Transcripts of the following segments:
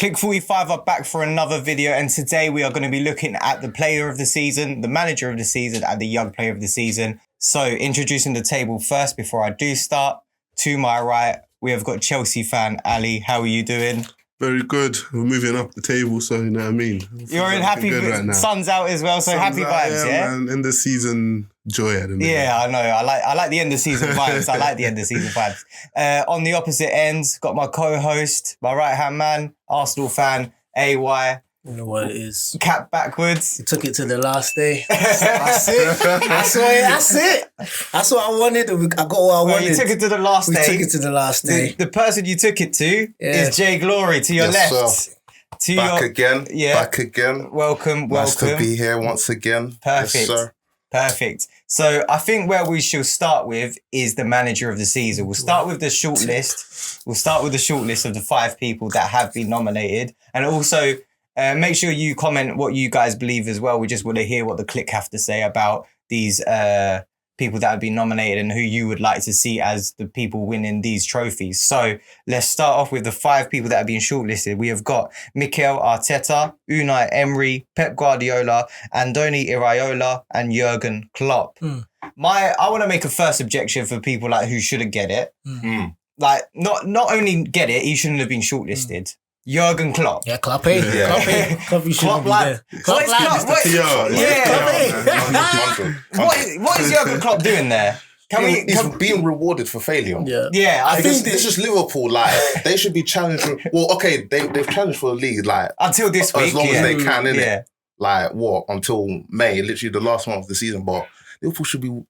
Clique 45 are back for another video, and today we are going to be looking at the player of the season, the manager of the season, and the young player of the season. So, introducing the table first before I do start. To my right, we have got Chelsea fan Ali. How are you doing? Very good. We're moving up the table, so you know what I mean. You're in happy. Right now. Sun's out as well, so sun's happy vibes, yeah. Man. End of season joy. Yeah, I know. I like the end of season vibes. I like the end of season vibes. On the opposite ends, got my co-host, my right hand man, Arsenal fan, AY. You know what it is. Cap backwards. You took it to the last day. That's it. That's it. That's what I wanted. I got what I wanted. You took it to the last day. We took it to the last day. The person you took it to is Jay Glory to your left. Sir. Back again. Welcome. Nice to be here once again. Perfect. Yes, sir. Perfect. So I think where we shall start with is the manager of the season. We'll start with the shortlist. We'll start with the shortlist of the 5 people that have been nominated. And also make sure you comment what you guys believe as well. We just want to hear what the Clique have to say about these people that have been nominated and who you would like to see as the people winning these trophies. So let's start off with the 5 people that have been shortlisted. We have got Mikel Arteta, Unai Emery, Pep Guardiola, Andoni Iraola, and Jurgen Klopp. I want to make a first objection for people like who shouldn't get it. Like not only get it, he shouldn't have been shortlisted. Jurgen Klopp. Yeah, Klopp. Klopp lad. What is Jurgen Klopp doing there? He's being rewarded for failure. Yeah. I think it's just Liverpool. Like they should be challenged. Well, okay, they've challenged for the league. Like until this week, as long as they can, innit? Like what? Until May, literally the last month of the season. But Liverpool should be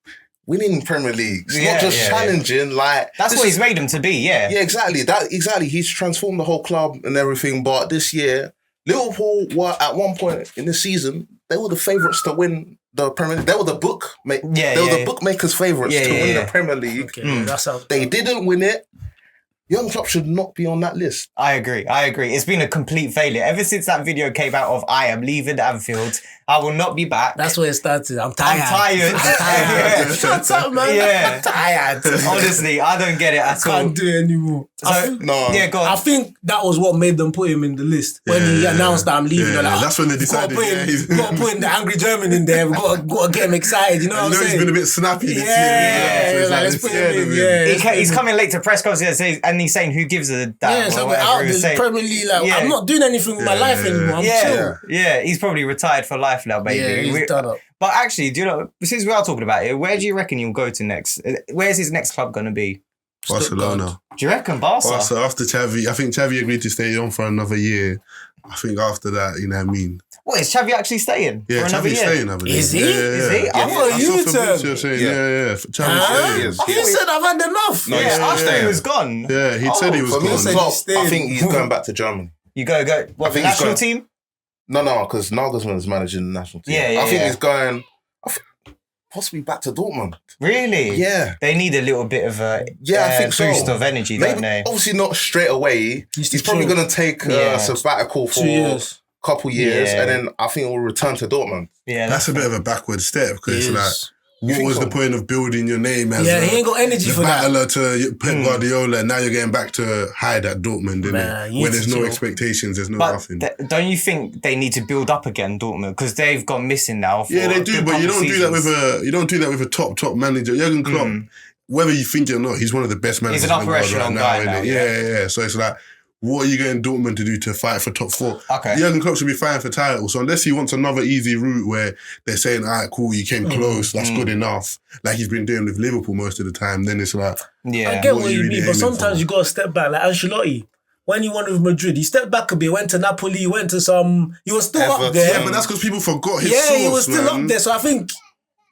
winning Premier Leagues, not just challenging. Like that's what he's made them to be. Yeah, exactly. He's transformed the whole club and everything. But this year, Liverpool were at one point in the season they were the favourites to win the Premier League. They were the the bookmakers' favourites to win the Premier League. Okay, they didn't win it. Jurgen Klopp should not be on that list. I agree. It's been a complete failure. Ever since that video came out of I am leaving Anfield, I will not be back. That's where it started. I'm tired. Shut up, man. Yeah. I'm tired. Honestly, I don't get it at all. I can't do it anymore. Go on. I think that was what made them put him in the list. When he announced that I'm leaving, that's when they decided. We've got to put in the angry German in there. We've got to get him excited. You know what I'm saying? He's been a bit snappy this year. Let's put him in. He's coming late to press conference and he's saying, who gives a damn? Yeah, so we're out of the Premier League. I'm not doing anything with my life anymore. I'm chill. Yeah, he's probably retired for life now, baby. Yeah, he's done up. But actually, do you know, since we are talking about it, where do you reckon he'll go to next? Where's his next club going to be? Barcelona. Do you reckon Barca? After Xavi, I think Xavi agreed to stay on for another year. I think after that, you know what I mean? What, is Xavi actually staying for another year? Staying, I believe. Is he? Is he? I thought you said. Xavi's staying. He said I've had enough. No, I thought he was gone. Yeah, he said he was gone. I think he's going back to Germany. You go. What, the national team? No, because Nagelsmann's managing the national team. I think he's going possibly back to Dortmund. Really? Yeah. They need a little bit of a I think boost of energy, don't they? Obviously not straight away. He's probably going to take a sabbatical for 2 years. Couple years, and then I think we'll return to Dortmund. Yeah, that's a bit of a backward step because it's like, what was the point of building your name as he ain't got energy for that. Battler to Pep Guardiola, and now you're getting back to hide at Dortmund, innit? Where there's no expectations, there's nothing. Don't you think they need to build up again, Dortmund? Because they've gone missing now. Yeah, they do, but you don't do that with a top manager. Jurgen Klopp, whether you think it or not, he's one of the best managers. He's an upper echelon guy now. Yeah. So it's like, what are you getting Dortmund to do to fight for top 4? Okay. Jurgen Klopp should be fighting for titles. So unless he wants another easy route where they're saying, all right, cool, you came close, that's good enough, like he's been doing with Liverpool most of the time, then it's like... Yeah. I get what you mean, but sometimes you got to step back. Like Ancelotti, when he won with Madrid, he stepped back a bit, went to Napoli, he went to he was still up there. Yeah, but that's because people forgot his source, he was still up there. So I think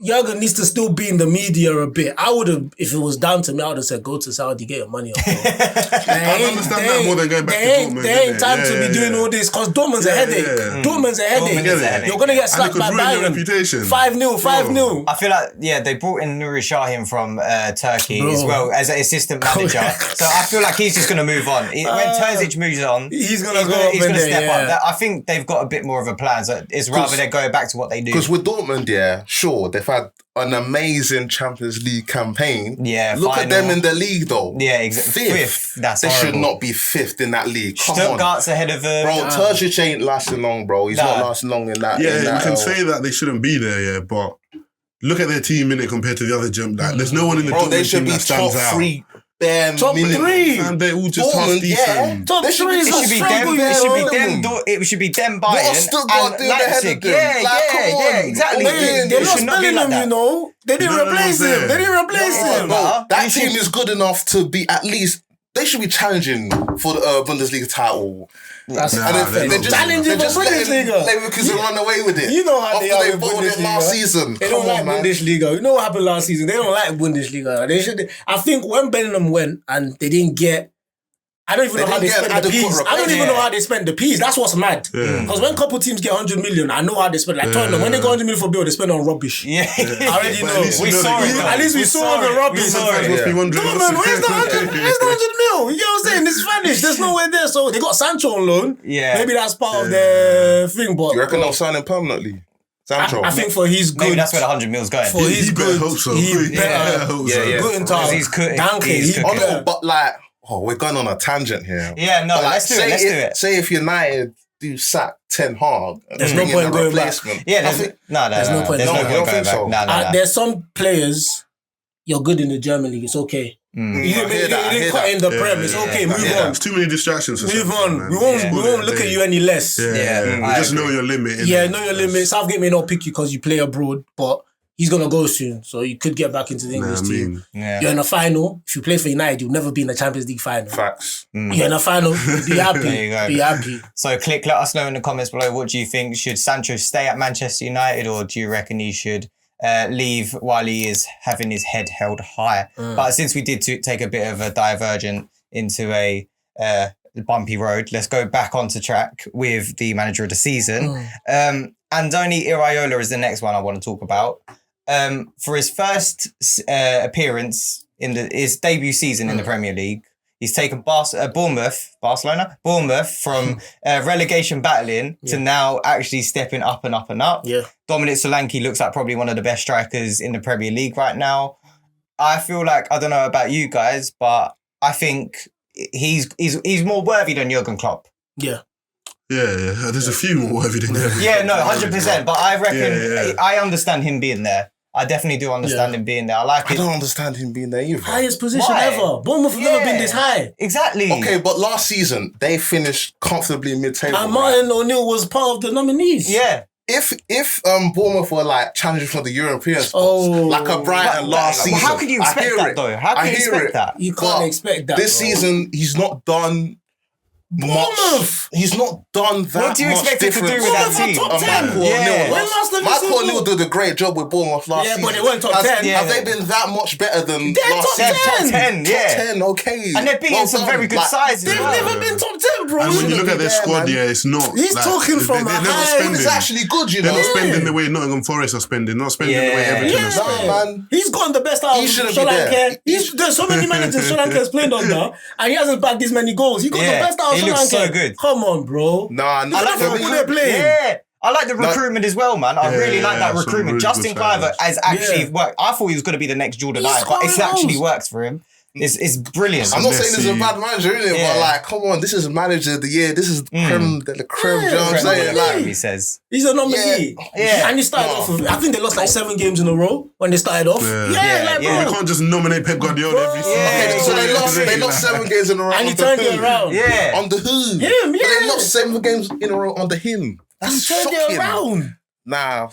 Jurgen needs to still be in the media a bit. I would have, if it was down to me, I would have said, go to Saudi, get your money off. I understand that more than going back to Dortmund. There ain't time to be doing all this because Dortmund's a headache. Dortmund's a headache. You're going to get slapped by Bayern. 5-0. I feel like, they brought in Nuri Sahin from Turkey as well as an assistant manager. So I feel like he's just going to move on. When Terzic moves on, he's going to step up. I think they've got a bit more of a plan. So it's rather they're going back to what they do. Because with Dortmund, sure, their had an amazing Champions League campaign. Yeah, look final. at them in the league though. Yeah, exactly. Fifth. That's they horrible. should not be fifth in that league. Come on, Stuttgart's ahead of bro. Terzic ain't lasting long, bro. He's not lasting long in that. Yeah, in that you can say that they shouldn't be there, yeah, but look at their team in it compared to the other gym. Like, there's no one in the bro. They Dortmund should team be that stands top out. three. Bare Top minimum. 3. And they're all just half Dortmund, decent. Top They should 3 be- is It a should be struggle, them. you It should be them What Bayern Stuttgart and doing ahead of Leipzig. them? Yeah, Like, come on. exactly. They're It not should not be spelling like him, that. you know. They didn't You know what replace I'm him. saying? They didn't replace him. But That you team should- is good enough to be at least. They should be challenging for the Bundesliga title. That's Nah, and they're they're not. just challenging They're for just letting Bundesliga. Leverkusen run away with it. You know how After they are they with bought it Bundesliga. last season. They Come don't like on, man. Bundesliga. You know what happened last season? They don't like Bundesliga. They should. I think when Bellingham went and they didn't get. I don't even They know how they didn't get spent the adequate peas. I don't even replacement. know how they spent the peas. That's what's mad. Yeah. Because when couple teams get 100 million, I know how they spend. Like Tottenham, when they got 100 million for bill, they spend on rubbish. Yeah. I already But know. at least you We know saw that it. you- though. At least we saw the rubbish. We saw Fans it. must be wondering Dortmund, where's the 100? Where's the 100 mil? You know what I'm saying? It's Spanish. There's nowhere there. So they got Sancho on loan. Yeah. Maybe that's part of their thing. But You reckon they'll sign him permanently? Sancho. I think for his good. Maybe that's where the 100 mil's going. For He his better good. hope so. He Yeah, better. I hope Yeah, so. yeah. Good time. He's cooking. Danke. He's He cooking. Oh no, but like, we're going on a tangent here. Yeah, no, But like, let's do it. Let's do it. Say if United do sack Ten Hag, There's no point going back. Yeah, I there's think- no There's no point. There's No, no I point don't going think back. so. No. There's some players you're good in the German league. It's okay. Mm. You didn't cut in the Prem. It's okay. Move on. There's too many distractions. for Move some, on. man. We won't. Yeah. We won't look at you any less. Yeah, Yeah, we I just agree. know your limit. innit? Yeah, know your limit. Southgate may not pick you because you play abroad, but he's gonna go soon, so you could get back into the Nah, English I team. mean, Yeah. You're in a final. If you play for United, you'll never be in a Champions League final. Facts. You're in a final. Be happy. There you go. Be happy. So, Click, let us know in the comments below. What do you think? Should Sancho stay at Manchester United, or do you reckon he should leave while he is having his head held high? But since we did take a bit of a divergent into a bumpy road, let's go back onto track with the manager of the season. Andoni Iraola is the next one I want to talk about. For his first appearance in his debut season in the Premier League, he's taken Bournemouth from relegation battling to now actually stepping up and up and up. Yeah. Dominic Solanke looks like probably one of the best strikers in the Premier League right now. I feel like, I don't know about you guys, but I think he's more worthy than Jurgen Klopp. Yeah. yeah. There's a few more worthy than that. Yeah, no, 100%. But I reckon, Yeah. I understand him being there. I definitely do understand him being there. I like I it. don't understand him being there either. Highest position Why? ever. Bournemouth have never been this high. Exactly. Okay, but last season they finished comfortably mid-table. And right? Martin O'Neill was part of the nominees. Yeah. If Bournemouth were like challenging for the European spots, Oh. like a Brighton last But season, how could you I expect hear that it. though? How I can you hear expect it. that? You can't But expect that. This bro. season he's not done Bournemouth. He's not done that What do you much expect him to do difference. with that Bournemouth are team? top 10. Michael Yeah. O'Neill. When last have you Michael seen O'Neill Bournemouth? did a great job with Bournemouth last Yeah, season. but they weren't top 10. Yeah, Have they been that much better than They're last top They're season? top 10, Top yeah. 10, okay. And they're beating some done. very good Like, sides as They've well. never been top 10, bro. And when you shouldn't look at be their there, squad, man. yeah, it's not. He's talking from they're a not high- spending. It's actually good, you They're know. not spending the way Nottingham Forest are spending. Not spending the way Yeah. Everton Yeah, are spending. man. He's gotten the best out He of shouldn't Sri be there. Lanka. There's so many managers Sri Lanka has played under, and he hasn't bagged this many goals. He got Yeah, the best out of he Sri looks Lanka. so good. Come on, bro. Nah, I like the for football me- they're playing. Yeah. I like the recruitment as well, man. I Yeah, really like that some recruitment. really Justin good Kluivert signings. has actually Yeah. worked. I thought he was going to be the next Jordan He's Ibe, but it scoring actually goals. works for him. It's brilliant. I'm not saying this is a Messi. bad manager, innit? Yeah. But like, come on, this is manager of the year. This is creme de la creme. Yeah, Do you know what I'm saying? nominee. Like, he says. He's a nominee. Yeah. And he started off with, I think they lost like 7 games in a row when they started off. Yeah. Yeah, bro. You can't just nominate Pep Guardiola every season. Yeah. okay, so they lost 7 games in a row. And he under turned it who? around. Yeah. Under who? Him, But yeah. they lost 7 games in a row under him. He That's turned shocking. it around. Nah.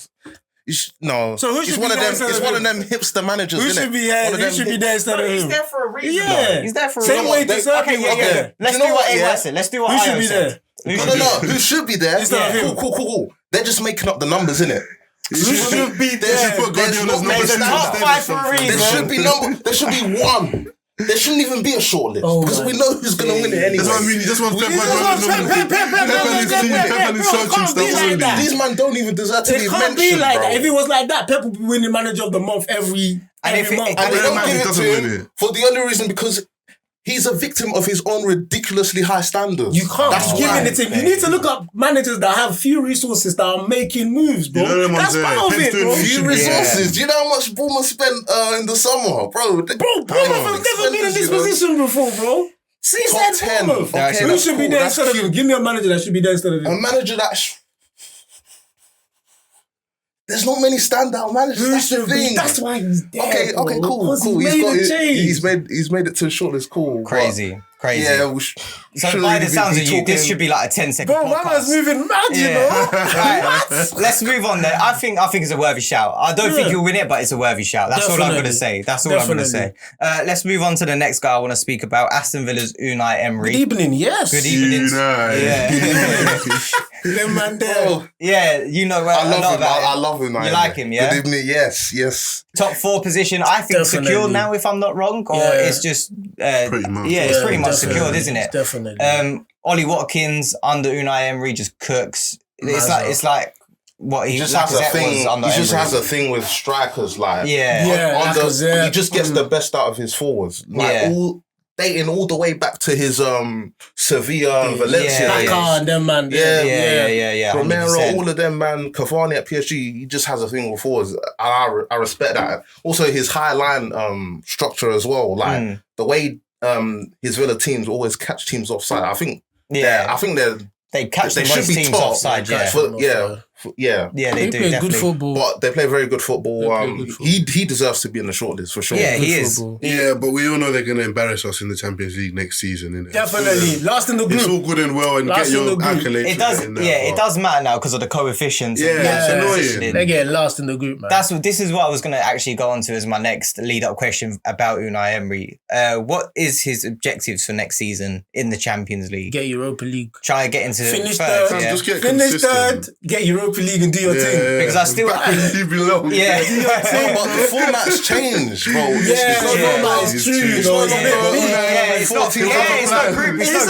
No. So who He's should one be of there them. instead It's of one of him? them hipster managers. Who innit? should be here? One of Who them should be there instead of him? for a reason. Yeah. He's there for a Same reason. way to They- Sergio. Okay, yeah. okay. Let's Do do you know what what, yeah? listen, let's do what Who should Io be said. there? Who No, should no, be- no. Who should be there? Instead of him. Cool. They're just making up the numbers, innit? Who should be They there? should put There's Guardiola's no- number there's 10 a top instead five of for a something. reason. There should be one. There shouldn't even be a shortlist Oh because my we know who's gonna win it anyway. That's what I mean. You just want Pep just Guardiola want nominated. Pep, Pep and his team, Pep and his bro, coaching can't stuff be like only. that. These man don't even deserve to It be can't be mentioned, like bro. that. If it was like that, Pep would be winning manager of the month every And if it- month. And they Real don't Madrid give it doesn't to win him it. for the only reason because he's a victim of his own ridiculously high standards. You can't be giving it to him. You need to look up managers that have few resources that are making moves, bro. That's part of it, bro. Few resources. Do you know how much Bournemouth spent in the summer, bro? Bournemouth have never been in this position before, bro. See, top 10. Okay, who should be there instead of him? Give me a manager that should be there instead of him. A manager that... There's not many standout managers. That's the thing. That's why he's there. Okay, cool. He's made it to the shortlist. Cool. Crazy. Yeah, so by the sounds of you, this should be like a 10-second podcast. Bro, man's moving mad, you know? Right, let's move on then. I think it's a worthy shout. I don't think he'll win it, but it's a worthy shout. That's all I'm going to say. Let's move on to the next guy I want to speak about, Aston Villa's Unai Emery. Good evening, yes. Good evening. Them man there. Yeah, you know where I love him. You like him, yeah? Good evening, yes. Top 4 position, I think secure now, if I'm not wrong, or it's just pretty much. Yeah, it's pretty much secured, isn't it? Definitely. Ollie Watkins under Unai Emery just cooks. It's like what he just has a thing. He just has a thing with strikers, like he just gets the best out of his forwards, dating all the way back to his Sevilla and Valencia. And them man. Yeah. Romero, 100%. all of them, man. Cavani at PSG, he just has a thing with forwards. I respect that. Also, his high line structure as well, like the way his Villa teams always catch teams offside. I think they catch they most should be teams top. offside. Yeah, they do definitely. Good football. But they play very good football. He deserves to be in the shortlist for sure. Yeah, he is. Yeah, but we all know they're going to embarrass us in the Champions League next season, innit? Definitely. Last in the group. It's all good and well and Last get your in the group. accolades. It does matter now because of the coefficients. Yeah, it's annoying. They get last in the group, man. This is what I was going to actually go on to as my next lead-up question about Unai Emery. What is his objectives for next season in the Champions League? Get Europa League. Try to get into Finish third. third. Just get Finish consistent. third. Get Europa League and do your thing. Because I still... You belong. Yeah. But the format's changed, bro. It's true. It's not group. He'll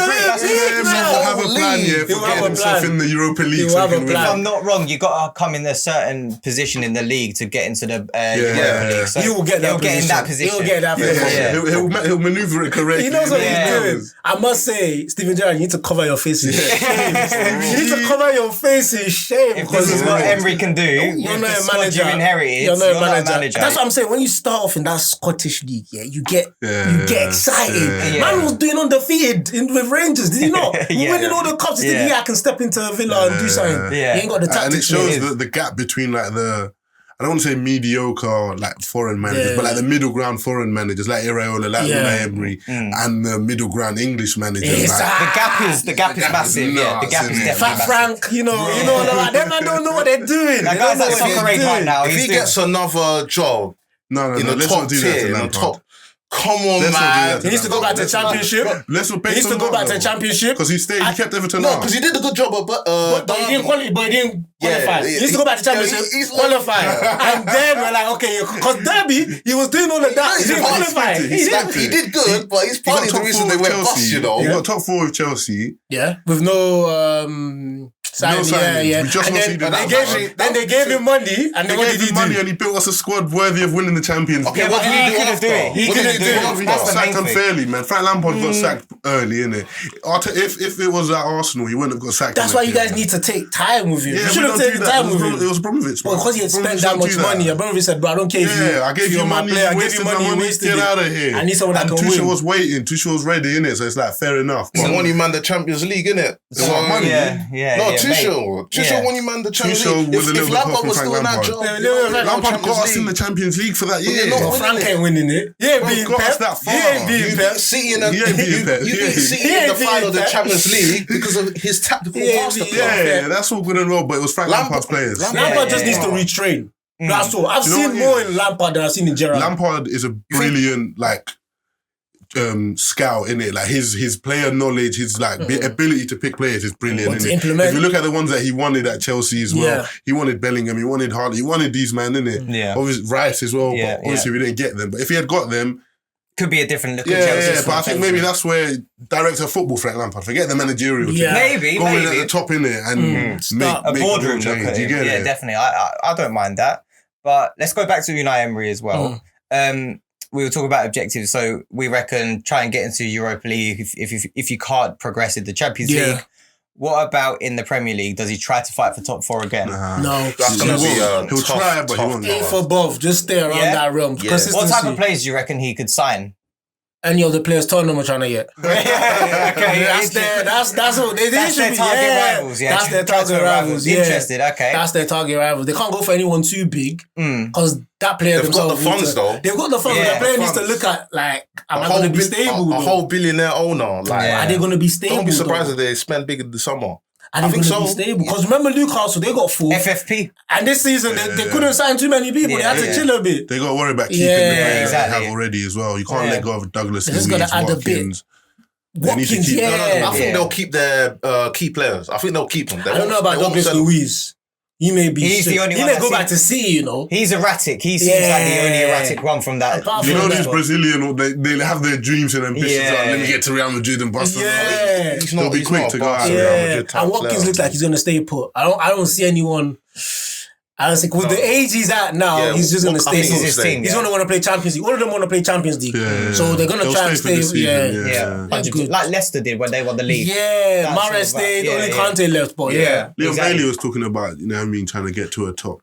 have a plan, for getting himself in the Europa League. If I'm not wrong, you got to come in a certain position in the league to get into the Europa League. So he will get that position. In that position. He'll get that position. He'll maneuver it correctly. He knows what he's doing. I must say, Steven Gerrard, you need to cover your face in shame. You need to cover your face in shame. If this is what Emery can do, you're not a manager. You inherited. You're not a manager. That's what I'm saying. When you start off in that Scottish league, you get excited. Man was doing undefeated with Rangers, did he not? Winning all the cups. He said, I can step into a Villa and do something. He ain't got the tactics. And it shows the gap between like I don't want to say mediocre like foreign managers, but like the middle ground foreign managers like Iraola, like Unai Emery, and the middle ground English managers. The gap is massive. The gap is definitely Fat Frank, you know, like them man don't know what they're doing. That guy's at Soccer Aid right now. If he gets another job in the top tier, in the top. Come on, man. He needs to go back to the Championship. He needs to go back to the Championship. Because he kept Everton up. No, because he did a good job, but he didn't qualify. He needs to go back to the Championship, qualify. And then we're like, okay, because Derby, he was doing all of that. He didn't qualify. He did good, but he's partly the reason they went bust, you know. He got top 4 with Chelsea. Yeah, with no... Sign, yeah. Then they gave him money, and then what did he do? And he built us a squad worthy of winning the Champions League. Okay, what did he do after? He couldn't do it. He got sacked unfairly, man. Frank Lampard got sacked early, innit? If it was at Arsenal, he wouldn't have got sacked. That's why you guys need to take time with him. Yeah, you should have taken time with him. It was Abramovich. Because he had spent that much money. Abramovich said, bro, I don't care if you... I gave you money, you wasted my money, get out of here. I need someone that can win. Tuchel was waiting. Tuchel was ready, innit? So it's like, fair enough. He's the one who manned the Champions League, innit? No, Tuchel won you man the Champions League. If Lampard was still in that job, Lampard got us in the Champions League for that year. Frank ain't winning it. He ain't being Pep. He ain't being Pep. City in the final of the Champions League because of his tactical masterclass. Yeah, that's all good and well, but it was Frank Lampard's players. Lampard just needs to retrain. That's all. I've seen more in Lampard than I've seen in Gerrard. Lampard is a brilliant scout in it. Like his player knowledge, his ability to pick players is brilliant. To implement. If you look at the ones that he wanted at Chelsea as well, he wanted Bellingham, he wanted Harley, he wanted these man, innit? Yeah. Obviously Rice as well, but obviously we didn't get them. But if he had got them, could be a different look at Chelsea. Yeah, but I think maybe that's where director of football Frank Lampard, forget the managerial team. Maybe go in at the top in it and make a boardroom look at it. Yeah, definitely. I don't mind that. But let's go back to Unai Emery as well. we were talking about objectives. So we reckon try and get into Europa League if you can't progress in the Champions League. What about in the Premier League? Does he try to fight for top 4 again? No. That's going to be he'll try, but he won't. Aim for both. Just stay around that realm. Yeah. What type of players do you reckon he could sign? Any of the players Tottenham are trying to get. Okay, that's what they that's their should be. target rivals. Yeah, That's their target rivals. Yeah. Interested? Okay, that's their target rivals. They can't go for anyone too big because that player They've got the funds though. They've got the funds. Yeah, the player the needs to funds. look at like, am I going to be stable? A whole billionaire owner. Like, Are they going to be stable? don't be surprised if they spend big in the summer. I think so. Be stable because remember Newcastle, they got 4 FFP, and this season they couldn't sign too many people. They had to chill a bit. They got to worry about keeping the players they have already as well. You can't let go of Douglas. They're just gonna add a bit. Watkins, I think they'll keep their key players. I think they'll keep them. I don't know about Douglas Luiz. He may be. He's the only he one. may go back to City, you know. He's erratic. He seems like the only erratic one from that. You know these Brazilian, they have their dreams and ambitions. Like, let me get to Real Madrid and bust. They'll be quick to go out. And Watkins looks like he's gonna stay put. I don't see anyone. I don't think with the age he's at now, he's just gonna stay. His team. He's gonna want to play Champions League. All of them want to play Champions League, so they're gonna try and stay. Like Leicester did when they won the league. Yeah, Mahrez stayed. Only Kante left, but Leon Bailey was talking about, trying to get to a top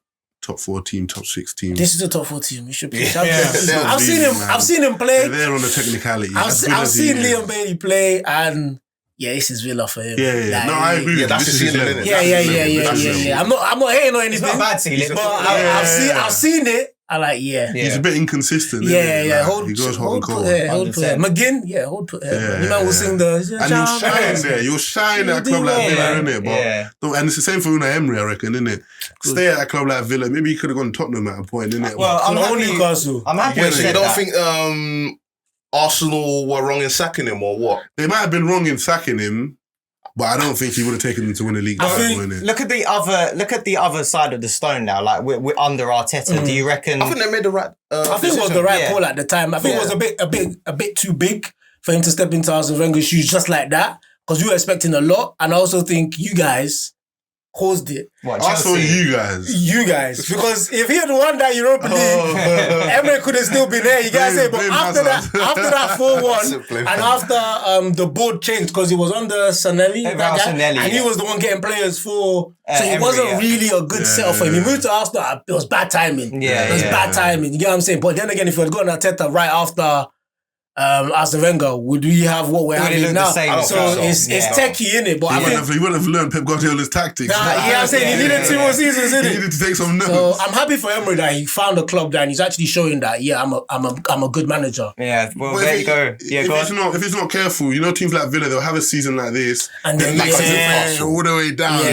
4 team, top 6 team. This is a top 4 team. We should be champions. I've seen him play. They're on the technicality. I've seen Leon Bailey play, and this is Villa for him. No, I agree. Yeah, that's his ceiling, isn't it? Yeah. I'm not hating on anything. It's not a bad ceiling. But I've seen it. I like, He's a bit inconsistent. Yeah. He goes hot and cold. Hold put McGinn, hold put You man will sing the... And you'll shine there. You'll shine at a club like Villa, innit? And it's the same for Unai Emery, I reckon, innit? Stay at a club like Villa. Maybe he could have gone to Tottenham at a point, innit? Well, I'm happy you don't think Arsenal were wrong in sacking him or what? They might have been wrong in sacking him, but I don't think he would have taken them to win a league. Look at the other side of the stone now. Like we're under Arteta. Do you reckon? I think they made the right. I think it was the right call at the time. I think it was a bit too big for him to step into Arsene Wenger's shoes just like that because we were expecting a lot, and I also think you guys caused it. I saw you guys. Because if he had won that Europa League, Emery could have still been there. You guys say, but after that 4-1, and after the board changed because he was under Sanelli, and he was the one getting players for. So it wasn't really a good setup for him. He moved to Arsenal. It was bad timing. It was bad timing. You get what I'm saying? But then again, if we had gotten Arteta right after Arsene Wenger, would we have what we're having now? So it's techie, innit? But he wouldn't have learned Pep Guardiola's tactics. I'm saying he needed 2 more seasons, innit? He needed to take some notes. So I'm happy for Emery that he found a club there and he's actually showing that I'm a good manager. Yeah, well there you go. If he's not careful, teams like Villa, they'll have a season like this and then all the way down.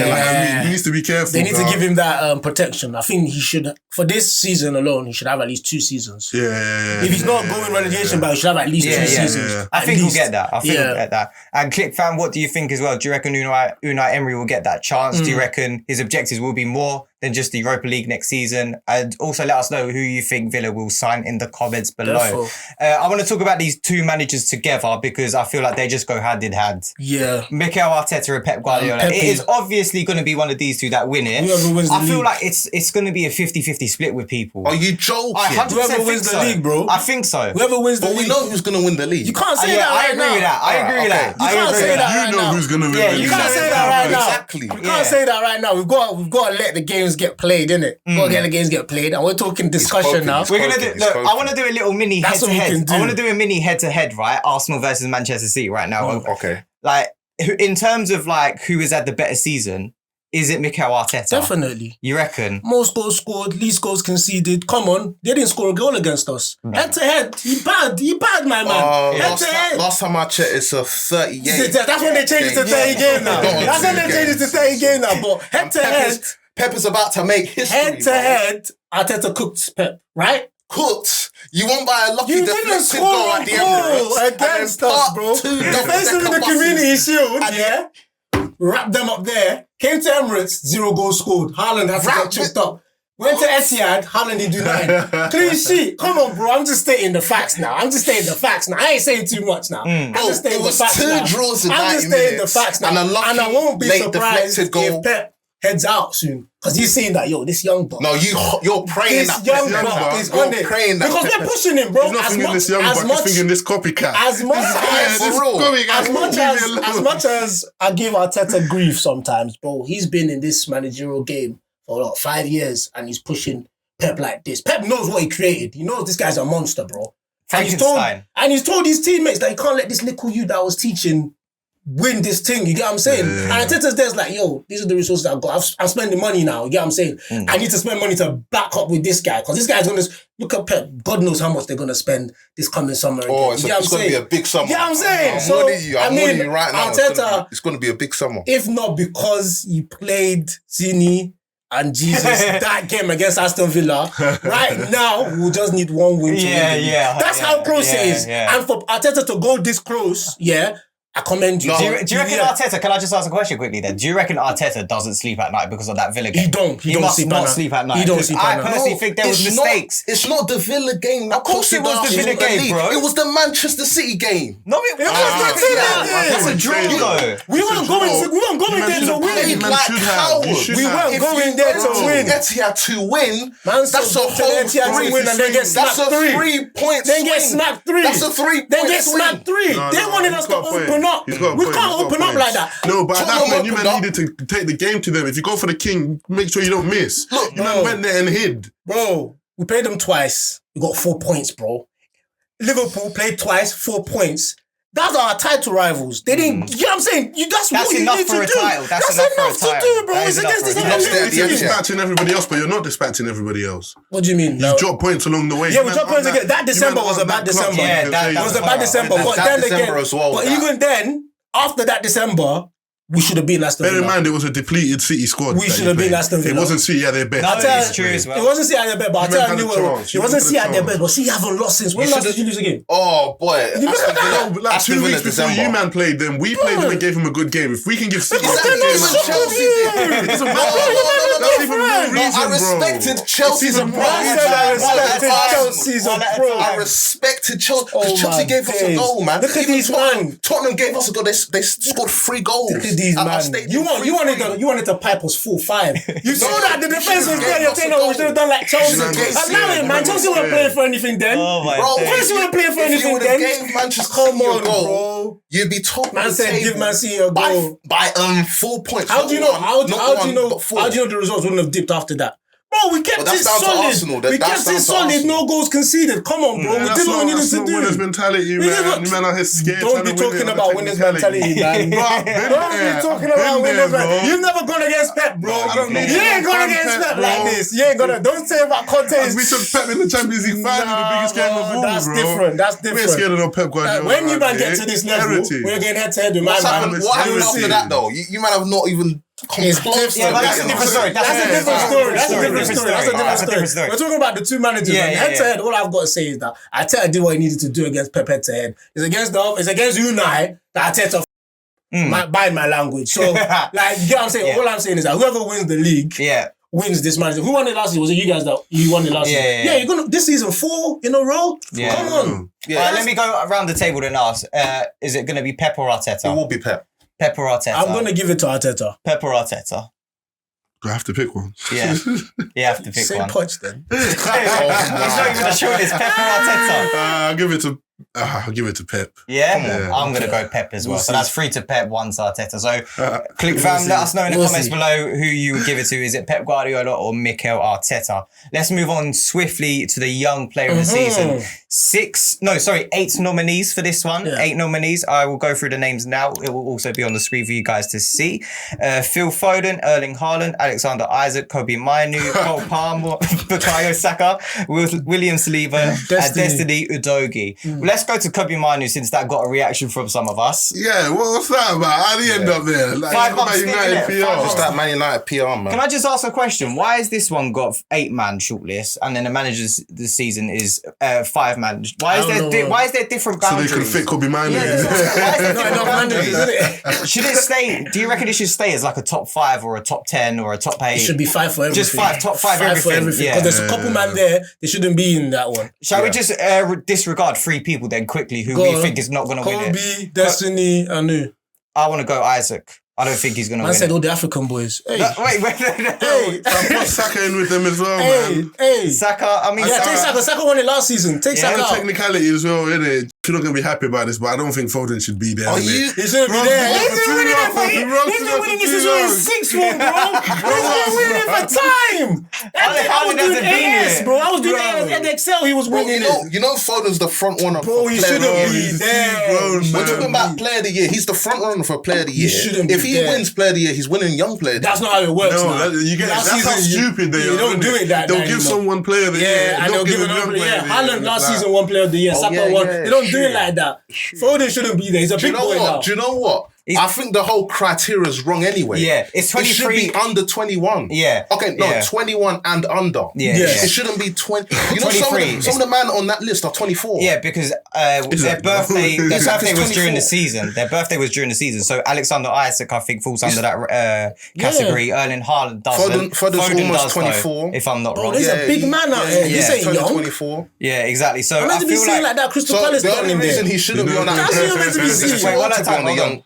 He needs to be careful. They need to give him that protection. I think he should, for this season alone, he should have at least 2 seasons. If he's not going relegation, but he should have at least 2 seasons. I think he'll get that. We'll get that. And Clique fan, what do you think as well? Do you reckon Unai Emery will get that chance? Do you reckon his objectives will be more than just the Europa League next season? And also let us know who you think Villa will sign in the comments below. I want to talk about these 2 managers together because I feel like they just go hand in hand. Yeah. Mikel Arteta and Pep Guardiola. It is obviously going to be one of these 2 that win it. I feel like it's going to be a 50-50 split with people. Are you joking? Whoever wins the league, bro. I think so. Whoever wins the league. But we know who's going to win the league. You can't say that right now. I agree with that. You can't say that right now. You know who's going to win the league. You can't say that right now. Exactly. You can't say that right now. We've got to let the games get played, innit? We've got to let the games get played. And we're talking discussion now. We're going to do... Look, I want to do a little mini head-to-head. I want to do a mini head-to-head, right? Arsenal versus Manchester City right now. Okay. Like, in terms of, like, who has had the better season, is it Mikel Arteta? Definitely. You reckon? Most goals scored, least goals conceded. Come on. They didn't score a goal against us. Head-to-head. He bad, my man. Head-to-head. Last time I checked, it's a 38. That's when they changed it to 30 game now. That's when they changed it to 30 game now. But head-to-head... Pep is about to make history. Head-to-head, Arteta cooked Pep, right? Cooked. You won by a lucky deflected goal at the Emirates against us, bro. The face in the Community Shield, wrapped them up there. Came to Emirates, 0 goals scored. Haaland had to get chipped up. Went to Etihad, Haaland didn't do nothing. Clean sheet. Come on, bro. I'm just stating the facts now. I ain't saying too much now. I'm just stating the facts now. It was 2 draws in 90 minutes. I'm just stating the facts now. And a lucky I won't be late surprised deflected goal. if Pep heads out soon because he's saying that this young buck. No, you're praying this that young buck is on it because we're pushing him, bro. He's not thinking this young buck. He's thinking this copycat. As much as I give Arteta grief sometimes, bro, he's been in this managerial game for 5 years and he's pushing Pep like this. Pep knows what he created. He knows this guy's a monster, bro. And he's told his teammates that he can't let this little you that I was teaching win this thing. You get what I'm saying? Yeah. And Arteta's there's like, these are the resources I've got. I'm spending money now. You get what I'm saying? I need to spend money to back up with this guy because this guy's going to look at Pep. God knows how much they're going to spend this coming summer. It's going to be a big summer. You get what I'm saying? I'm warning you right now. Arteta, it's going to be a big summer. If not because he played Zini and Jesus that game against Aston Villa, right now we'll just need one win to win. That's how close it is. And for Arteta to go this close, I commend you. Do you reckon Arteta, can I just ask a question quickly then? Do you reckon Arteta doesn't sleep at night because of that Villa game? He must not sleep at night. He don't sleep at night. I personally think there was mistakes. It's not the Villa game. Of course it was the Villa game, bro. It was the Manchester City game. No, it wasn't. It's a draw though. We weren't going there to win. We weren't going there to win. Etihad to win. That's a whole 3 win and then get smacked 3. 3 points. Then get smacked 3. That's a 3 Then get smacked 3. They wanted us to open up. We can't open up like that. No, but at that point, you man needed to take the game to them. If you go for the king, make sure you don't miss. Look, you man went there and hid. Bro, we played them twice. We got 4 points, bro. Liverpool played twice, 4 points. That's our title rivals. They didn't. You know what I'm saying? That's what you need to do. That's enough to do, bro. It's against this. You're dispatching everybody else, but you're not dispatching everybody else. What do you mean? You dropped points along the way. Yeah, we dropped points again. That December was a bad December. Yeah, that was a bad December. But then again, but even then, after that December, we should have been Aston Villa. Bear in mind, it was a depleted City squad. We should have been Aston Villa. It wasn't City at their best. No, it's true as well. It wasn't City at their best, but I'll tell you what, it wasn't City at their best, but City haven't lost since. When last did you lose a game? Oh, boy. Like 2 weeks before you man played them, we played them and gave them a good game. If we can give City Chelsea did. I respected Chelsea's approach. I respected Chelsea. Because Chelsea gave us a goal, man. Look at these man. Tottenham gave us a goal. They scored 3 goals. You wanted to pipe us 4-5. You saw that the defense was there. You're saying, we should have done like Chelsea. Allow it, man. Chelsea weren't playing for anything then. Chelsea weren't playing for anything then. Come on, bro. You'd be top. Man said, give Man City a goal by 4 points. How do you know? How do you know the results wouldn't have dipped after that? Bro, we kept it solid. We kept it solid. No goals conceded. Come on, bro. We did what we needed to do. Winners mentality, man. You man are scared. Don't be talking about winners mentality, man. Don't be talking about winners mentality. You've never gone against Pep, bro. You ain't gone against Pep like this. You ain't gonna. Don't say about Conte. We took Pep in the Champions League final, the biggest game of all, bro. That's different. That's different. We're scared of no Pep Guardiola. When you man get to this level, we're getting head to head with What happened after that, though? You man have not even. That's a different story. That's a different story. We're talking about the two managers. Head to head, all I've got to say is that Arteta did what he needed to do against Pep head to head. It's against Unai that Arteta buying my language. So, you get what I'm saying? All I'm saying is that whoever wins the league wins this manager. Who won it last year? Was it you guys that you won it last year? Yeah, you're gonna this season 4 in a row? Yeah. Come on. Let me go around the table and ask, is it gonna be Pep or Arteta? It will be Pep. Pep or Arteta? I'm going to give it to Arteta. Pep or Arteta? Do I have to pick one? Yeah. You have to pick one. Same punch then. He's not even a short list. Pep or Arteta? I'll give it to Pep. Yeah? I'm going to go Pep as well. So that's 3 to Pep, 1 to Arteta. So, Clique fam, let us know in the comments below who you would give it to. Is it Pep Guardiola or Mikel Arteta? Let's move on swiftly to the young player of the season. 8 nominees for this one. 8 nominees. I will go through the names now. It will also be on the screen for you guys to see. Phil Foden, Erling Haaland, Alexander Isaac, Kobe Mainu, Cole Palmer, Bukayo Saka, William Saliba, and Destiny Udogie. Let's go to Kobe Mainu since that got a reaction from some of us. Yeah, what's that about? How did he end up there? Like, 5 months United PR. Just that Man United PR, man. Can I just ask a question? Why has this one got 8-man shortlist and then the manager's this season is 5-man? Why is there different boundaries? So they can fit Kobe Mainu in. Why is there different boundaries, isn't it? Should it stay? Do you reckon it should stay as like a top 5 or a top 10 or a top 8? It should be 5 for everything. Just 5, top 5 everything. Because there's a couple man there, they shouldn't be in that one. Shall we just disregard 3 people then quickly who we think is not going to win it? Kobe, Destiny, and who? I want to go Isaac. I don't think he's going to Man win. said all the African boys. Hey. No. Hey. I put Saka in with them as well, man. Hey. Saka, I mean... Yeah, take Saka. Saka won it last season. Take Saka out. Technicality as well, innit? You're not going to be happy about this, but I don't think Foden should be there. He shouldn't be there. He's been winning this as well in 6-1, bro. He's been winning for time. I was doing AS, bro. I was doing AS at Excel. He was winning it. You know Foden's the front runner. Bro, he shouldn't be there. We're talking about player of the year. He's the front runner for player of the year. If he wins player of the year, he's winning young player of the year. That's not how it works. No, now. that's how stupid they are. You don't do it that They'll give someone player of the year. Yeah, and they'll give another player. Haaland last season won player of the year. Saka won. They don't do it like that. Foden shouldn't be there. He's a big boy now. Do you know what? I think the whole criteria is wrong anyway. Yeah, it's 23. It should be under 21. Yeah. Okay, no, 21 and under. Yeah. It shouldn't be 20. You know, 23. some of the men on that list are 24. Yeah, because their birthday was during the season. Their birthday was during the season. So Alexander Isak, I think, falls under that category. Erling Haaland doesn't. Foden's almost 24. If I'm not wrong. He's a big man out here. He's ain't young. 24. Yeah, exactly. So I feel like that Crystal Palace the only reason he shouldn't be on that list. Wait, one at a time. Hold on.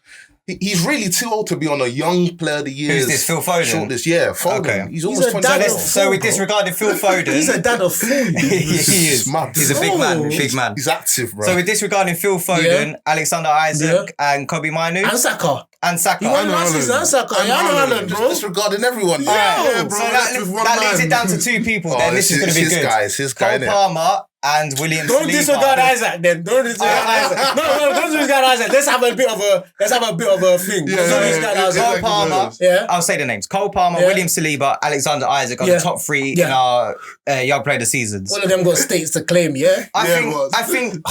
He's really too old to be on a young player of the year. Who's this, Phil Foden? Shortlist. Yeah, Foden. Okay. He's almost 27. So we disregarded Phil Foden. He's a dad of 4. He is. Mad. He's a big man. Big man. He's active, bro. So we're disregarding Phil Foden, Alexander Isak, and Kobe Manu. And Saka. He won last season, and Saka. Haaland, bro. Disregarding everyone. Yeah, bro. So that leaves it down to 2 people. Then this is going to be good. His guy, Cole Palmer and William Don't Saliba. disregard Isaac then. Don't disregard Isaac. No, don't disregard Isaac. Let's have a bit of a thing. Don't disregard Isaac. Cole Palmer. Yeah. I'll say the names. Cole Palmer, William Saliba, Alexander Isaac are the top 3 in our young player of the seasons. All of them got states to claim, yeah? I think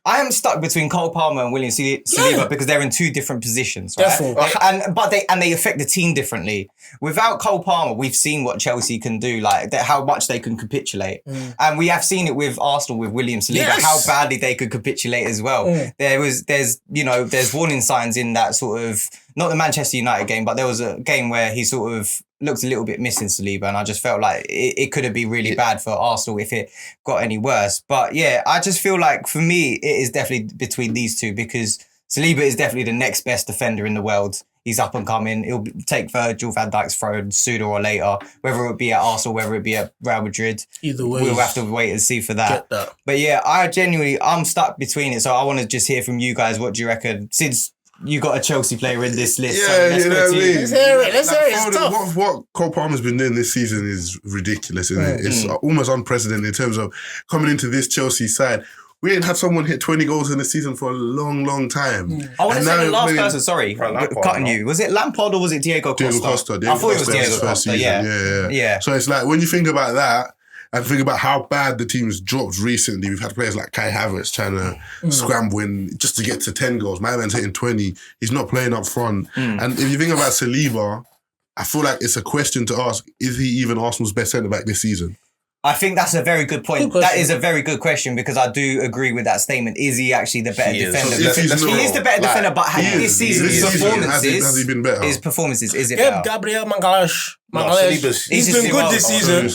I am stuck between Cole Palmer and William Saliba because they're in 2 different positions, right? They affect the team differently. Without Cole Palmer, we've seen what Chelsea can do, like how much they can capitulate, and we have seen it with Arsenal with William Saliba, how badly they could capitulate as well. There's warning signs in that sort of, not the Manchester United game, but there was a game where he sort of looked a little bit missing Saliba, and I just felt like it could have been really bad for Arsenal if it got any worse. But yeah, I just feel like for me, it is definitely between these 2 because Saliba is definitely the next best defender in the world. He's up and coming. He'll take Virgil van Dijk's throne sooner or later, whether it be at Arsenal, whether it be at Real Madrid. Either way, we'll have to wait and see for that. But yeah, I'm stuck between it. So I want to just hear from you guys. What do you reckon? Since you got a Chelsea player in this list. Yeah, so let's go to you. Let's hear it. It's tough. What Cole Palmer's been doing this season is ridiculous, isn't it? It's almost unprecedented in terms of coming into this Chelsea side. We ain't had someone hit 20 goals in the season for a long, long time. I want to say the last person, sorry, cutting you. Was it Lampard or was it Diego Costa? Diego Costa. I thought it was Diego Costa, yeah. So it's like, when you think about that, and think about how bad the team's dropped recently. We've had players like Kai Havertz trying to scramble in just to get to 10 goals. My man's hitting 20. He's not playing up front. And if you think about Saliba, I feel like it's a question to ask, is he even Arsenal's best centre-back this season? I think that's a very good point. That is a very good question because I do agree with that statement. Is he actually the better defender? He is the better defender, but this season, his performances, has he been better? His performances, is it better? Gabriel Magalhaes, he's been good this season.